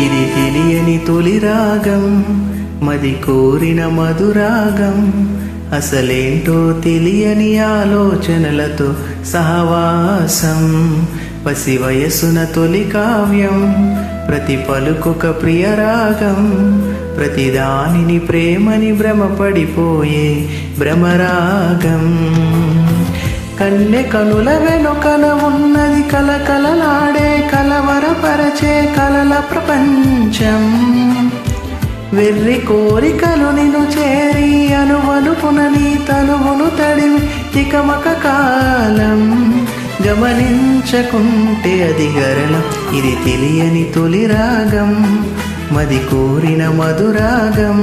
ఇది తెలియని తొలి రాగం, మది కోరిన మధురాగం. అసలేంటో తెలియని ఆలోచనలతో సహవాసం. పసి వయసున తొలి కావ్యం, ప్రతి పలుకొక ప్రియరాగం. ప్రతి దానిని ప్రేమని భ్రమపడిపోయే భ్రమరాగం. కన్నె కనుల వెనుకన ఉన్నది కలకలలాడే కలవరపరచే కలల ప్రపంచం. వెర్రి కోరికలు నిన్ను చేరి అనువనుకున నీ తనువును తడివి తికమక కాలం. గమనించకుంటే అది గరళం. ఇది తెలియని తొలి రాగం, మది కోరిన మధురాగం.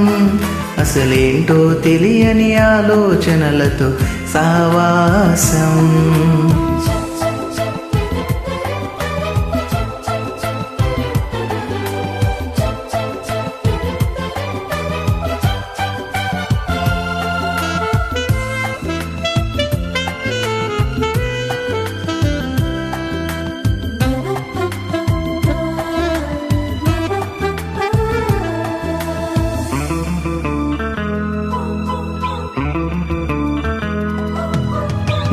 అసలేంటో తెలియని ఆలోచనలతో సహవాసం.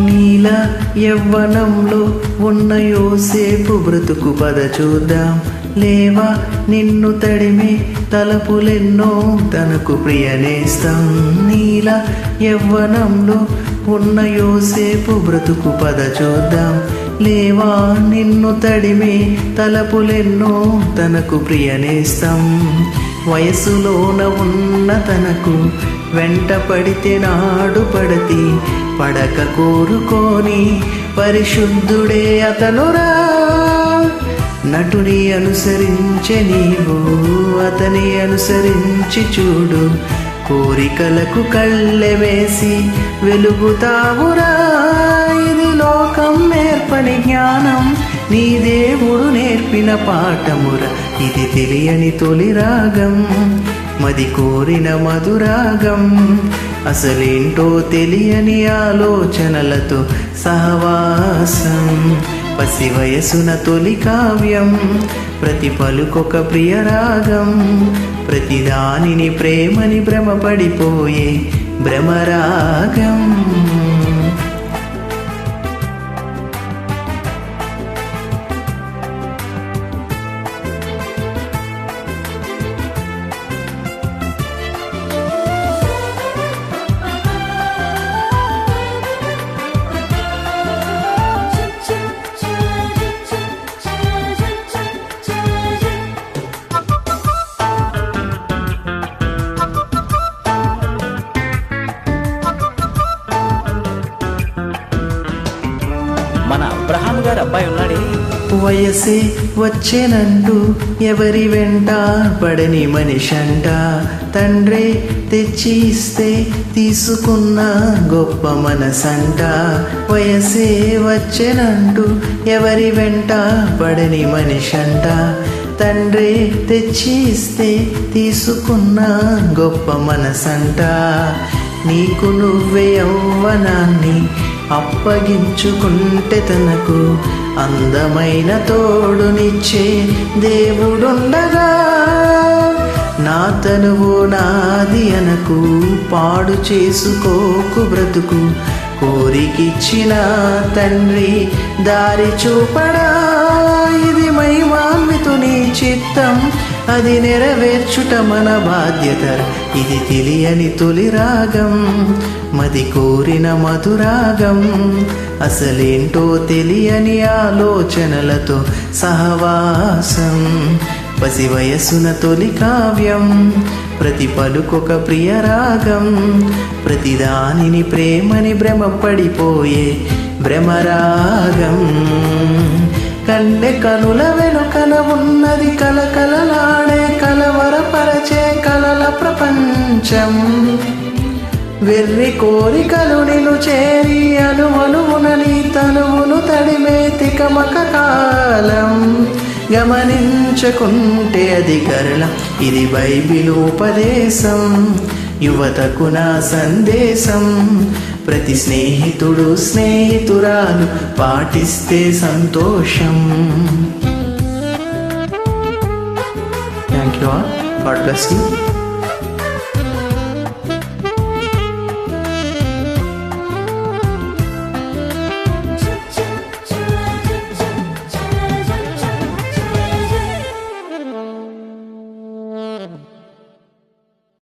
నీల యవ్వనంలో ఉన్న యోసేపు బ్రతుకు పద చూద్దాం. లేవా నిన్ను తడిమే తలపులెన్నో తనకు ప్రియనేస్తం. నీల యవ్వనంలో ఉన్న యోసేపు బ్రతుకు పద చూద్దాం. లేవా నిన్ను తడిమే తలపులెన్నో తనకు ప్రియనేస్తం. వయసులోన ఉన్న తనకు వెంట పడితే నాడు పడతి పడక కోరుకోని పరిశుద్ధుడే అతనురా. నటుని అనుసరించే నీవు అతని అనుసరించి చూడు. కోరికలకు కళ్ళె వేసి వెలుగుతావురా. ఇది లోకం నేర్పని జ్ఞానం, నీ దేవుడు నేర్పిన పాఠమురా. ఇది తెలియని తొలి రాగం, మది కోరిన మధురాగం. అసలేంటో తెలియని ఆలోచనలతో సహవాసం. పసి వయసున తొలి కావ్యం, ప్రతి పలుకొక ప్రియరాగం. ప్రతి దానిని ప్రేమని భ్రమపడిపోయే భ్రమరాగం. మన అబ్రహాం గారు అబ్బాయి ఉన్నాడే. వయసే వచ్చేనంటూ ఎవరి వెంట పడని మనిషంట. తండ్రే తెచ్చి ఇస్తే తీసుకున్న గొప్ప మనసంట. వయసే వచ్చేనంటూ ఎవరి వెంట పడని మనిషంట. తండ్రే తెచ్చి ఇస్తే తీసుకున్న గొప్ప మనసంట. నీకు నువ్వే యవ్వనాన్ని అప్పగించుకుంటే తనకు అందమైన తోడునిచ్చే దేవుడుండగా. నా తనువు నాది అనకు, పాడు చేసుకోకు బ్రతుకు. కోరికిచ్చిన తండ్రి దారి చూపడా. ఇది మహిమాన్వితుని చిత్తం, అది నెరవేర్చుట మన బాధ్యత. ఇది తెలియని తొలి రాగం, మది కోరిన మధురాగం. అసలేంటో తెలియని ఆలోచనలతో సహవాసం. పసి వయసున తొలి కావ్యం, ప్రతి పలుకొక ప్రియరాగం. ప్రతి దానిని ప్రేమని భ్రమపడిపోయే భ్రమరాగం. కన్నె కనుల వెనుకన ఉన్నది కలకలలాడే కలవరపరచే కలల ప్రపంచం. వెర్రి కోరికలు నిన్ను చేరి అనువనువున నీ తనువును తడిమే తికమక కాలం. గమనించకుంటే అది గరళం. ఇది బైబిల్ ఉపదేశం, యువతకు నా సందేశం. ప్రతి స్నేహితుడు స్నేహితురాలు పాటిస్తే సంతోషం. Thank you all. God bless you.